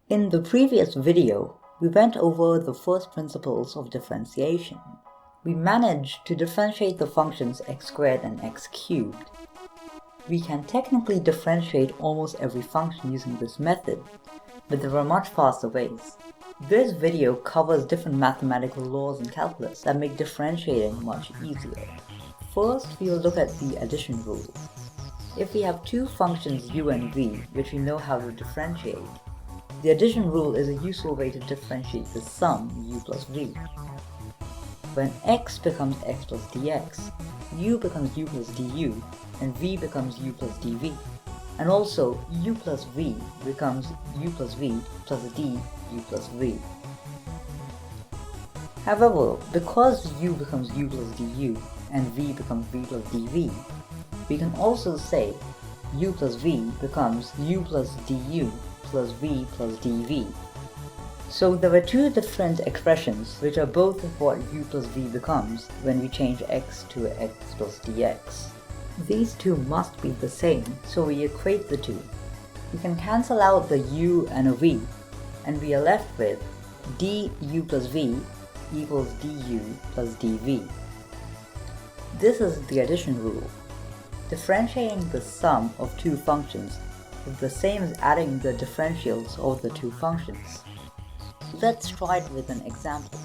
In the previous video, we went over the first principles of differentiation. We managed to differentiate the functions x squared and x cubed. We can technically differentiate almost every function using this method, but there are much faster ways. This video covers different mathematical laws in calculus that make differentiating much easier. First, we will look at the addition rule. If we have two functions u and v, which we know how to differentiate, the addition rule is a useful way to differentiate the sum u plus v. When x becomes x plus dx, u becomes u plus du, and v becomes u plus dv. And also, u plus v becomes u plus v plus d u plus v. However, because u becomes u plus du and v becomes v plus dv, we can also say u plus v becomes u plus du plus v plus dv. So there are two different expressions which are both of what u plus v becomes when we change x to x plus dx. These two must be the same, so we equate the two. We can cancel out the u and a v, and we are left with du plus v equals du plus dv. This is the addition rule. Differentiating the sum of two functions is the same as adding the differentials of the two functions. Let's try it with an example.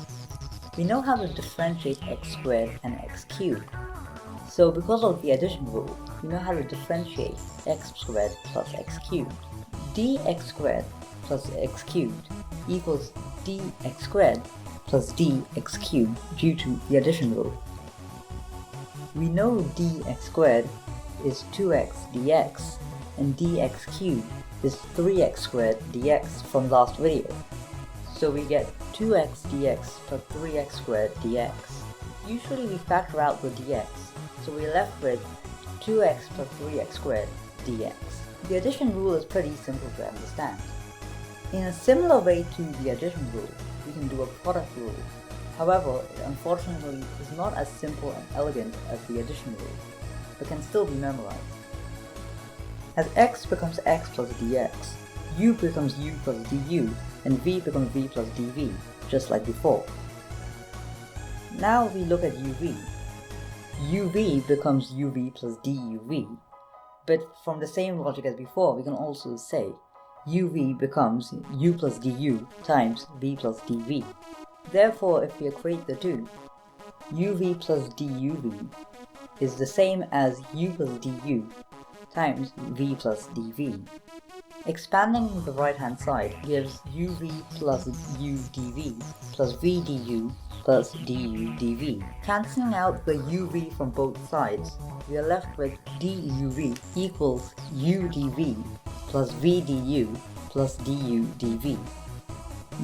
We know how to differentiate x squared and x cubed. So because of the addition rule, we know how to differentiate x squared plus x cubed. dx squared plus x cubed equals dx squared plus dx cubed due to the addition rule. We know dx squared is 2x dx and dx cubed is 3x squared dx from last video. So we get 2x dx plus 3x squared dx. Usually we factor out the dx, so we're left with 2x plus 3x squared dx. The addition rule is pretty simple to understand. In a similar way to the addition rule, we can do a product rule. However, it unfortunately is not as simple and elegant as the addition rule, but can still be memorized. As x becomes x plus dx, u becomes u plus du, and v becomes v plus dv, just like before. Now we look at uv. uv becomes uv plus duv, but from the same logic as before, we can also say uv becomes u plus du times v plus dv. Therefore, if we equate the two, uv plus duv is the same as u plus du times v plus dv. Expanding the right hand side gives uv plus u dv plus v du plus du dv. Cancelling out the uv from both sides, we are left with duv equals u dv plus v du plus du dv.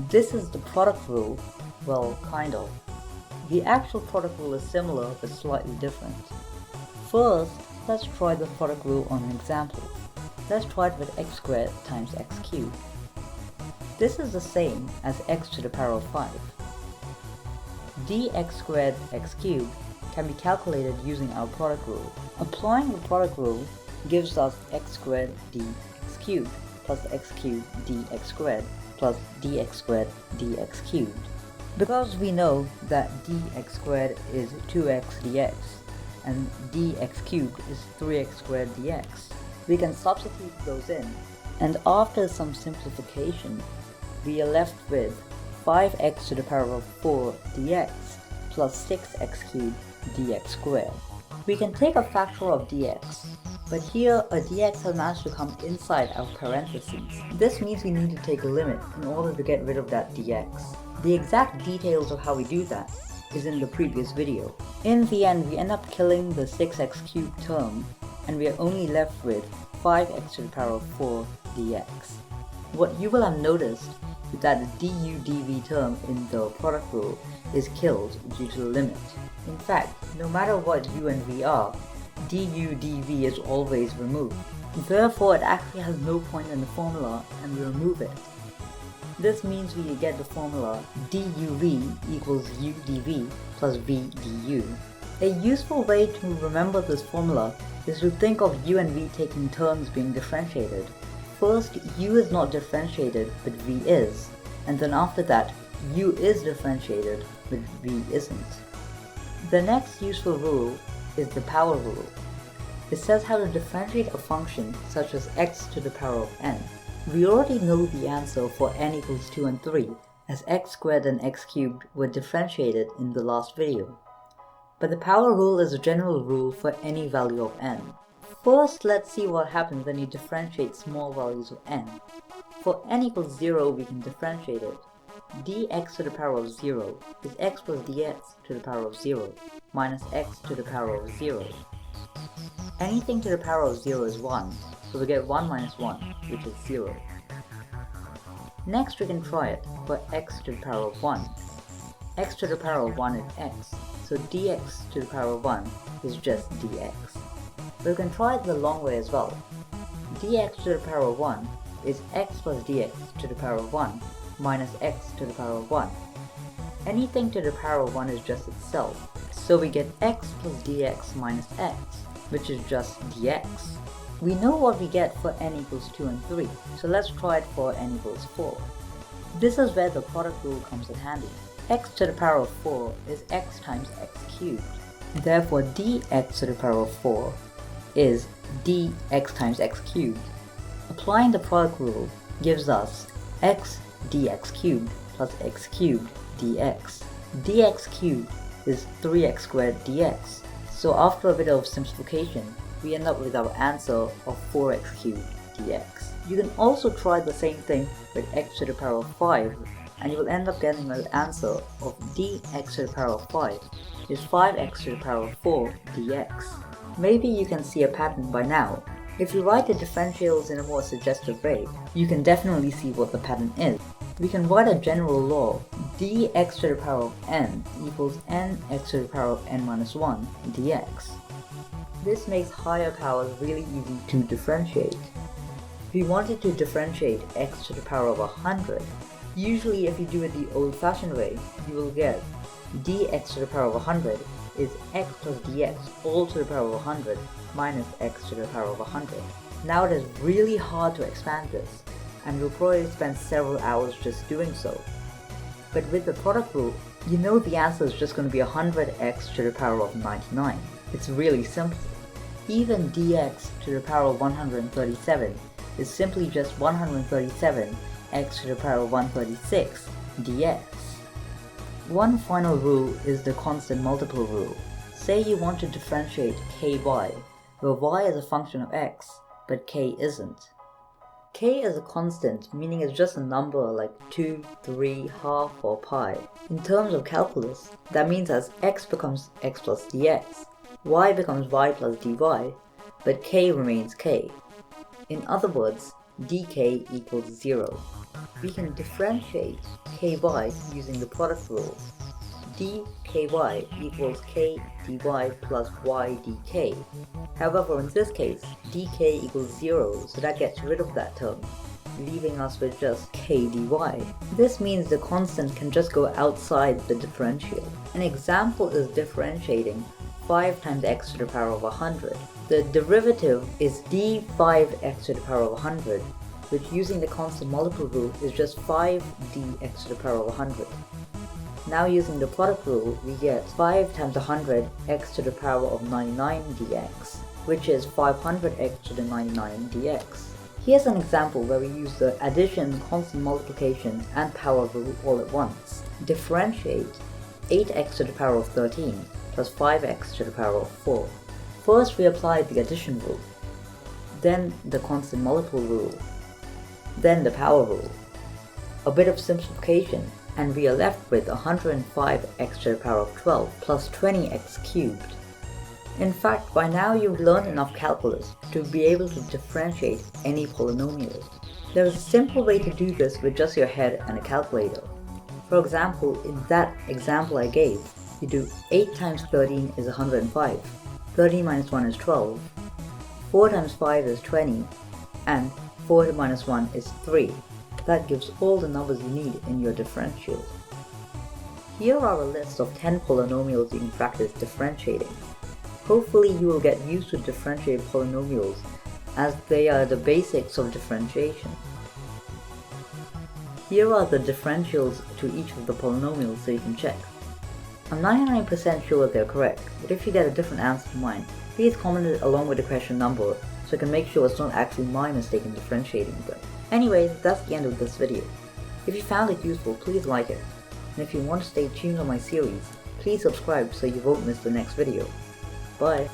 This is the product rule, well, kind of. The actual product rule is similar but slightly different. First, let's try the product rule on an example. Let's try it with x squared times x cubed. This is the same as x to the power of 5. dx squared x cubed can be calculated using our product rule. Applying the product rule gives us x squared dx cubed plus x cubed dx squared plus dx squared dx cubed. Because we know that dx squared is 2x dx and dx cubed is 3x squared dx, we can substitute those in, and after some simplification, we are left with 5x to the power of 4 dx plus 6x cubed dx squared. We can take a factor of dx, but here a dx has managed to come inside our parentheses. This means we need to take a limit in order to get rid of that dx. The exact details of how we do that is in the previous video. In the end, we end up killing the 6x cubed term, and we are only left with 5x to the power of 4 dx. What you will have noticed is that the du dv term in the product rule is killed due to the limit. In fact, no matter what u and v are, du dv is always removed. Therefore, it actually has no point in the formula, and we remove it. This means we get the formula duv equals u dv plus v du. A useful way to remember this formula is to think of u and v taking turns being differentiated. First, u is not differentiated, but v is, and then after that, u is differentiated, but v isn't. The next useful rule is the power rule. It says how to differentiate a function such as x to the power of n. We already know the answer for n equals 2 and 3, as x squared and x cubed were differentiated in the last video. But the power rule is a general rule for any value of n. First, let's see what happens when you differentiate small values of n. For n equals 0, we can differentiate it. Dx to the power of 0 is x plus dx to the power of 0 minus x to the power of 0. Anything to the power of 0 is 1, so we get 1 minus 1, which is 0. Next we can try it for x to the power of 1. X to the power of 1 is x, so dx to the power of 1 is just dx. But we can try it the long way as well. Dx to the power of 1 is x plus dx to the power of 1 minus x to the power of 1. Anything to the power of 1 is just itself, so we get x plus dx minus x, which is just dx. We know what we get for n equals 2 and 3, so let's try it for n equals 4. This is where the product rule comes in handy. X to the power of 4 is x times x cubed. Therefore dx to the power of 4 is dx times x cubed. Applying the product rule gives us x dx cubed plus x cubed dx. Dx cubed is 3x squared dx. So after a bit of simplification, we end up with our answer of 4x cubed dx. You can also try the same thing with x to the power of 5, and you will end up getting an answer of dx to the power of 5 is 5x to the power of 4 dx. Maybe you can see a pattern by now. If you write the differentials in a more suggestive way, you can definitely see what the pattern is. We can write a general law: dx to the power of n equals nx to the power of n minus 1 dx. This makes higher powers really easy to differentiate. If you wanted to differentiate x to the power of 100, usually if you do it the old-fashioned way, you will get dx to the power of 100 is x plus dx all to the power of 100 minus x to the power of 100. Now it is really hard to expand this, and you'll probably spend several hours just doing so. But with the product rule, you know the answer is just going to be 100x to the power of 99. It's really simple. Even dx to the power of 137 is simply just 137 x to the power of 136 dx. One final rule is the constant multiple rule. Say you want to differentiate ky, where y is a function of x, but k isn't. K is a constant, meaning it's just a number like 2, 3, half, or pi. In terms of calculus, that means as x becomes x plus dx, y becomes y plus dy, but k remains k. In other words, dk equals 0. We can differentiate ky using the product rule. dky equals k dy plus y dk. However, in this case, dk equals 0, so that gets rid of that term, leaving us with just k dy. This means the constant can just go outside the differential. An example is differentiating 5 times x to the power of 100. The derivative is d5x to the power of 100, which using the constant multiple rule is just 5 dx to the power of 100. Now using the product rule, we get 5 times 100 x to the power of 99 dx, which is 500x to the 99 dx. Here's an example where we use the addition, constant multiplication, and power rule all at once. Differentiate 8x to the power of 13 plus 5x to the power of 4. First we apply the addition rule, then the constant multiple rule, then the power rule. A bit of simplification, and we are left with 105x to the power of 12 plus 20x cubed. In fact, by now you've learned enough calculus to be able to differentiate any polynomial. There is a simple way to do this with just your head and a calculator. For example, in that example I gave, you do 8 times 13 is 105, 13 minus 1 is 12, 4 times 5 is 20, and 4 minus 1 is 3. That gives all the numbers you need in your differential. Here are a list of 10 polynomials you can practice differentiating. Hopefully you will get used to differentiate polynomials as they are the basics of differentiation. Here are the differentials to each of the polynomials so you can check. I'm 99% sure they're correct, but if you get a different answer to mine, please comment it along with the question number so I can make sure it's not actually my mistake in differentiating them. Anyways, that's the end of this video. If you found it useful, please like it, and if you want to stay tuned on my series, please subscribe so you won't miss the next video. Bye!